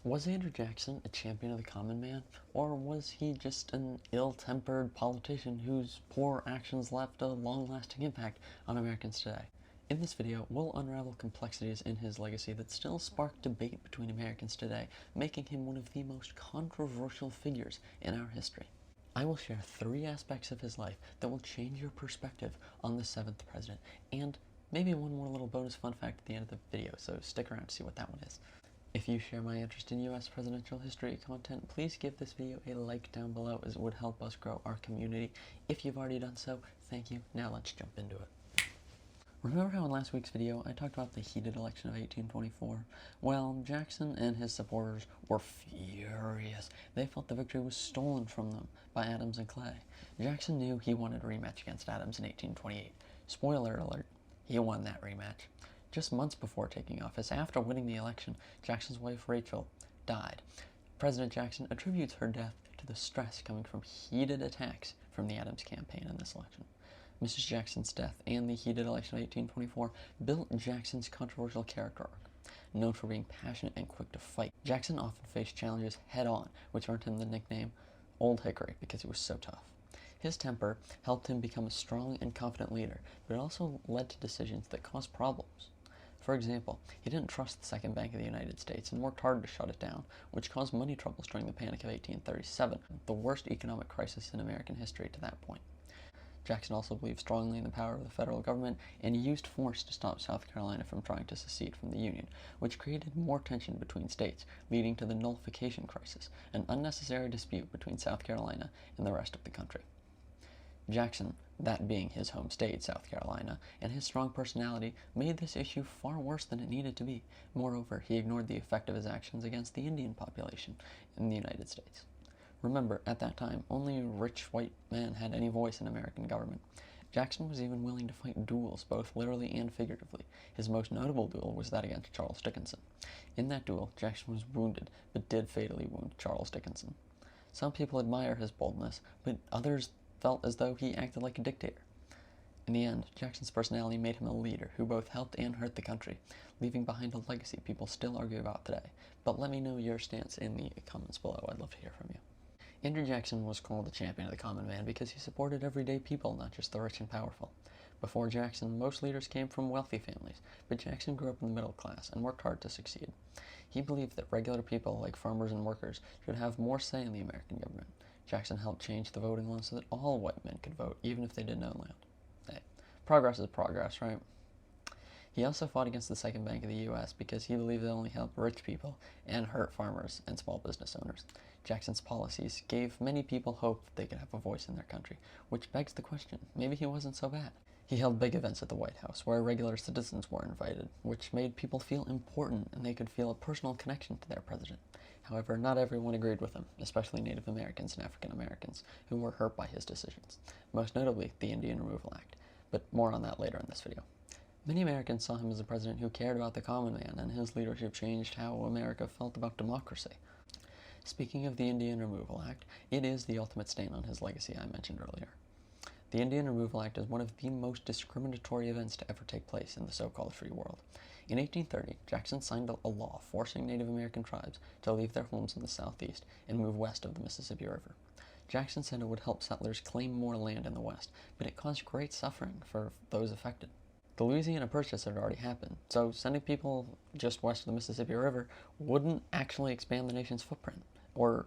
Was Andrew Jackson a champion of the common man, or was he just an ill-tempered politician whose poor actions left a long-lasting impact on Americans today? In this video, we'll unravel complexities in his legacy that still spark debate between Americans today, making him one of the most controversial figures in our history. I will share 3 aspects of his life that will change your perspective on the 7th president, and maybe one more little bonus fun fact at the end of the video, so stick around to see what that one is. If you share my interest in U.S. presidential history content, please give this video a like down below, as it would help us grow our community. If you've already done so, thank you. Now let's jump into it. Remember how in last week's video I talked about the heated election of 1824? Well, Jackson and his supporters were furious. They felt the victory was stolen from them by Adams and Clay. Jackson knew he wanted a rematch against Adams in 1828. Spoiler alert, he won that rematch. Just months before taking office, after winning the election, Jackson's wife Rachel died. President Jackson attributes her death to the stress coming from heated attacks from the Adams campaign in this election. Mrs. Jackson's death and the heated election of 1824 built Jackson's controversial character arc. Known for being passionate and quick to fight, Jackson often faced challenges head-on, which earned him the nickname Old Hickory because he was so tough. His temper helped him become a strong and confident leader, but it also led to decisions that caused problems. For example, he didn't trust the Second Bank of the United States and worked hard to shut it down, which caused money troubles during the Panic of 1837, the worst economic crisis in American history to that point. Jackson also believed strongly in the power of the federal government, and he used force to stop South Carolina from trying to secede from the Union, which created more tension between states, leading to the nullification crisis, an unnecessary dispute between South Carolina and the rest of the country. Jackson, that being his home state, South Carolina, and his strong personality made this issue far worse than it needed to be. Moreover, he ignored the effect of his actions against the Indian population in the United States. Remember, at that time, only a rich white man had any voice in American government. Jackson was even willing to fight duels, both literally and figuratively. His most notable duel was that against Charles Dickinson. In that duel, Jackson was wounded, but did fatally wound Charles Dickinson. Some people admire his boldness, but others felt as though he acted like a dictator. In the end, Jackson's personality made him a leader who both helped and hurt the country, leaving behind a legacy people still argue about today. But let me know your stance in the comments below. I'd love to hear from you. Andrew Jackson was called the champion of the common man because he supported everyday people, not just the rich and powerful. Before Jackson, most leaders came from wealthy families, but Jackson grew up in the middle class and worked hard to succeed. He believed that regular people, like farmers and workers, should have more say in the American government. Jackson helped change the voting law so that all white men could vote, even if they didn't own land. Hey, progress is progress, right? He also fought against the Second Bank of the U.S. because he believed it only helped rich people and hurt farmers and small business owners. Jackson's policies gave many people hope that they could have a voice in their country, which begs the question, maybe he wasn't so bad. He held big events at the White House where regular citizens were invited, which made people feel important and they could feel a personal connection to their president. However, not everyone agreed with him, especially Native Americans and African Americans, who were hurt by his decisions, most notably the Indian Removal Act, but more on that later in this video. Many Americans saw him as a president who cared about the common man, and his leadership changed how America felt about democracy. Speaking of the Indian Removal Act, it is the ultimate stain on his legacy I mentioned earlier. The Indian Removal Act is one of the most discriminatory events to ever take place in the so-called free world. In 1830, Jackson signed a law forcing Native American tribes to leave their homes in the southeast and move west of the Mississippi River. Jackson said it would help settlers claim more land in the west, but it caused great suffering for those affected. The Louisiana Purchase had already happened, so sending people just west of the Mississippi River wouldn't actually expand the nation's footprint or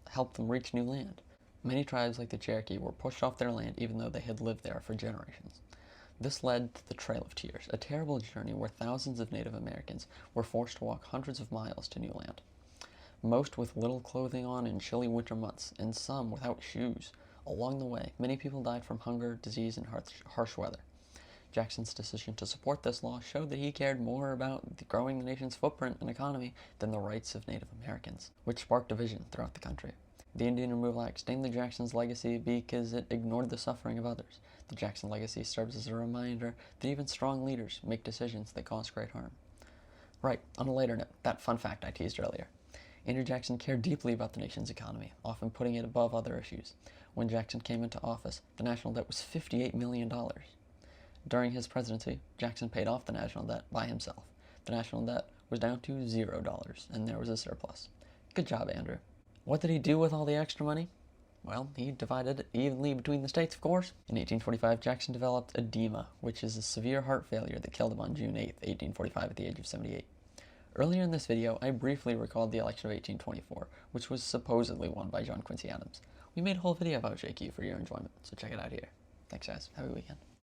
help them reach new land. Many tribes like the Cherokee were pushed off their land even though they had lived there for generations. This led to the Trail of Tears, a terrible journey where thousands of Native Americans were forced to walk hundreds of miles to new land. Most with little clothing on in chilly winter months, and some without shoes. Along the way, many people died from hunger, disease, and harsh weather. Jackson's decision to support this law showed that he cared more about growing the nation's footprint and economy than the rights of Native Americans, which sparked division throughout the country. The Indian Removal Act stained the Jackson's legacy because it ignored the suffering of others. The Jackson legacy serves as a reminder that even strong leaders make decisions that cause great harm. Right, on a later note, that fun fact I teased earlier. Andrew Jackson cared deeply about the nation's economy, often putting it above other issues. When Jackson came into office, the national debt was $58 million. During his presidency, Jackson paid off the national debt by himself. The national debt was down to $0, and there was a surplus. Good job, Andrew. What did he do with all the extra money? Well, he divided it evenly between the states, of course. In 1845, Jackson developed edema, which is a severe heart failure that killed him on June 8, 1845, at the age of 78. Earlier in this video, I briefly recalled the election of 1824, which was supposedly won by John Quincy Adams. We made a whole video about JQ for your enjoyment, so check it out here. Thanks, guys. Have a good weekend.